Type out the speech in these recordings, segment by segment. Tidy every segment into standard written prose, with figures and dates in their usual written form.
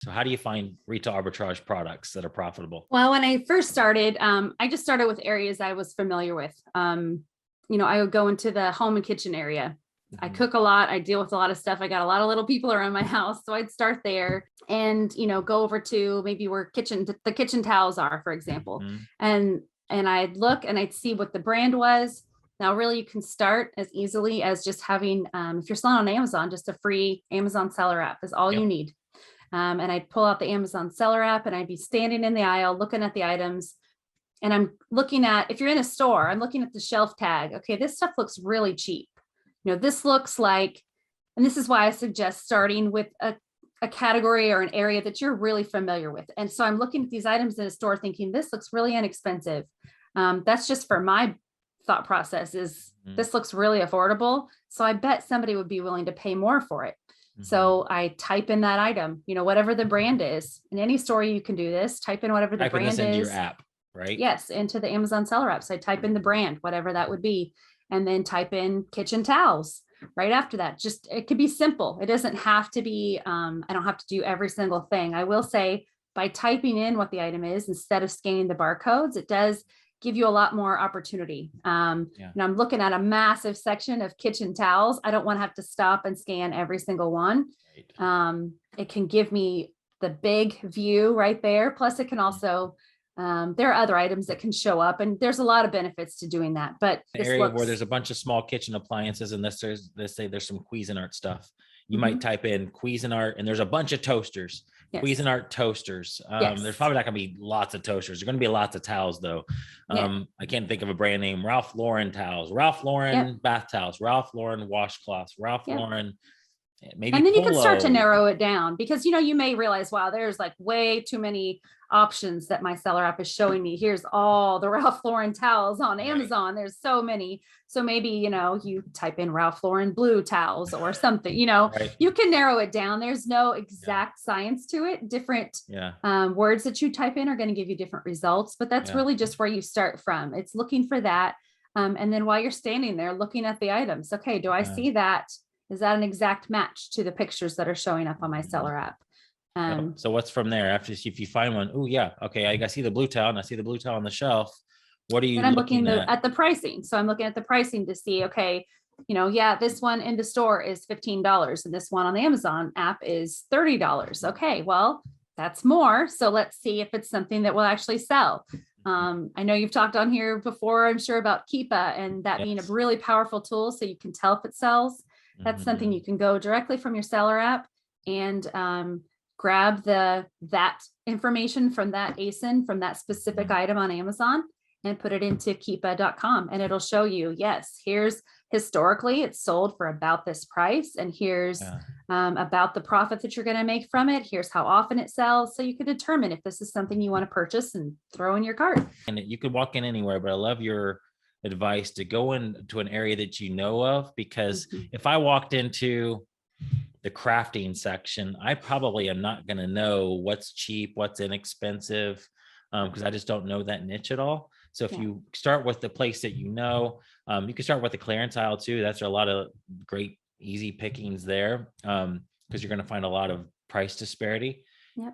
So how do you find retail arbitrage products that are profitable? Well, when I first started, I just started with areas I was familiar with. I would go into the home and kitchen area. I cook a lot. I deal with a lot of stuff. I got a lot of little people around my house. So I'd start there and, go over to maybe where the kitchen towels are, for example. And I'd look and I'd see what the brand was. Now, really, you can start as easily as just having, if you're selling on Amazon, just a free Amazon seller app is all you need. And I'd pull out the Amazon seller app and I'd be standing in the aisle looking at the items. And I'm looking at, if you're in a store, I'm looking at the shelf tag. Okay, this stuff looks really cheap. This looks like, and this is why I suggest starting with a category or an area that you're really familiar with. And so I'm looking at these items in a store thinking, this looks really inexpensive. That's just for my thought process is this looks really affordable. So I bet somebody would be willing to pay more for it. So I type in that item, whatever the brand is. In any store, you can do this. Type in whatever the brand is. Into your app, right? Yes, into the Amazon seller app. So I type in the brand, whatever that would be, and then type in kitchen towels right after that. Just, it could be simple. It doesn't have to be, I don't have to do every single thing. I will say by typing in what the item is, instead of scanning the barcodes, it does give you a lot more opportunity. And I'm looking at a massive section of kitchen towels. I don't want to have to stop and scan every single one. It can give me the big view right there. Plus it can also, there are other items that can show up and there's a lot of benefits to doing that. But the area where there's a bunch of small kitchen appliances and let's say there's some Cuisinart stuff. You might type in Cuisinart and there's a bunch of toasters. Cuisinart toasters. There's probably not going to be lots of toasters. There's going to be lots of towels though. I can't think of a brand name. Ralph Lauren towels, Ralph Lauren bath towels, Ralph Lauren washcloths, Ralph Lauren. Maybe and then Polo. You can start to narrow it down because you may realize, wow, there's like way too many options that my seller app is showing me. Here's all the Ralph Lauren towels on Amazon. There's so many. So maybe, you type in Ralph Lauren blue towels or something, you can narrow it down. There's no exact science to it. Different words that you type in are going to give you different results, but that's really just where you start from. It's looking for that. And then while you're standing there looking at the items, okay, do I see that? Is that an exact match to the pictures that are showing up on my seller app? So what's from there? After, if you find one, okay, I see the blue towel and I see the blue towel on the shelf. What are you looking at the pricing? So I'm looking at the pricing to see, okay, this one in the store is $15 and this one on the Amazon app is $30. Okay, well, that's more. So let's see if it's something that will actually sell. I know you've talked on here before, I'm sure, about Keepa and that being a really powerful tool so you can tell if it sells. That's something you can go directly from your seller app and grab that information from that ASIN from that specific item on Amazon and put it into keepa.com and it'll show you, yes, here's historically it's sold for about this price and here's about the profit that you're going to make from it. Here's how often it sells. So you can determine if this is something you want to purchase and throw in your cart. And you could walk in anywhere, but I love your advice to go into an area that you know of, because if I walked into the crafting section, I probably am not going to know what's cheap, what's inexpensive, because I just don't know that niche at all. So if you start with the place that you can start with the clearance aisle too. That's a lot of great easy pickings there, because you're going to find a lot of price disparity.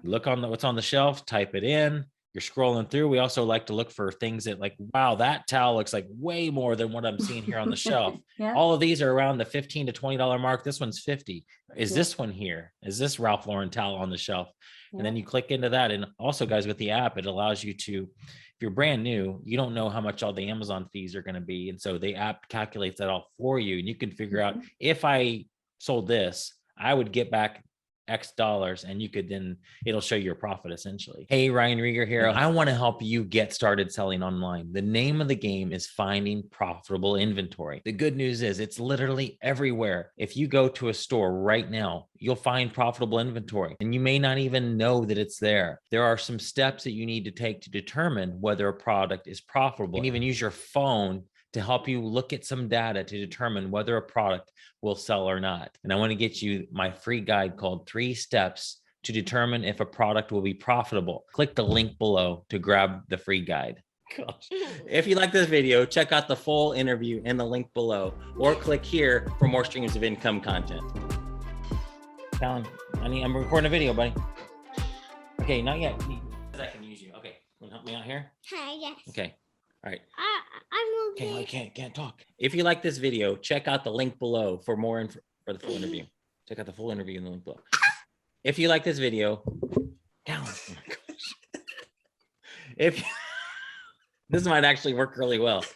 Look on what's on the shelf, type it in. You're scrolling through. We also like to look for things that like, wow, that towel looks like way more than what I'm seeing here on the shelf. All of these are around the $15 to $20 mark. This one's $50. Is this one here? Is this Ralph Lauren towel on the shelf? And then you click into that. And also, guys, with the app, it allows you to, if you're brand new, you don't know how much all the Amazon fees are going to be. And so the app calculates that all for you. And you can figure out, if I sold this, I would get back X dollars, and you could then it'll show your profit essentially. Hey, Ryan Rieger here. I want to help you get started selling online. The name of the game is finding profitable inventory. The good news is it's literally everywhere. If you go to a store right now, you'll find profitable inventory and you may not even know that it's there. There are some steps that you need to take to determine whether a product is profitable. You can even use your phone to help you look at some data to determine whether a product will sell or not. And I want to get you my free guide called 3 Steps to Determine If a Product Will Be Profitable. Click the link below to grab the free guide. Gosh. If you like this video, check out the full interview in the link below, or click here for more streams of income content. Alan, I'm recording a video, buddy. Okay, not yet. I can use you. Okay, want to help me out here? Hi, yes. Okay. All right. I'm Okay, okay. I can't talk. If you like this video, check out the link below for more info for the full interview. Check out the full interview in the link below. If you like this video, down. Oh my gosh. If this might actually work really well.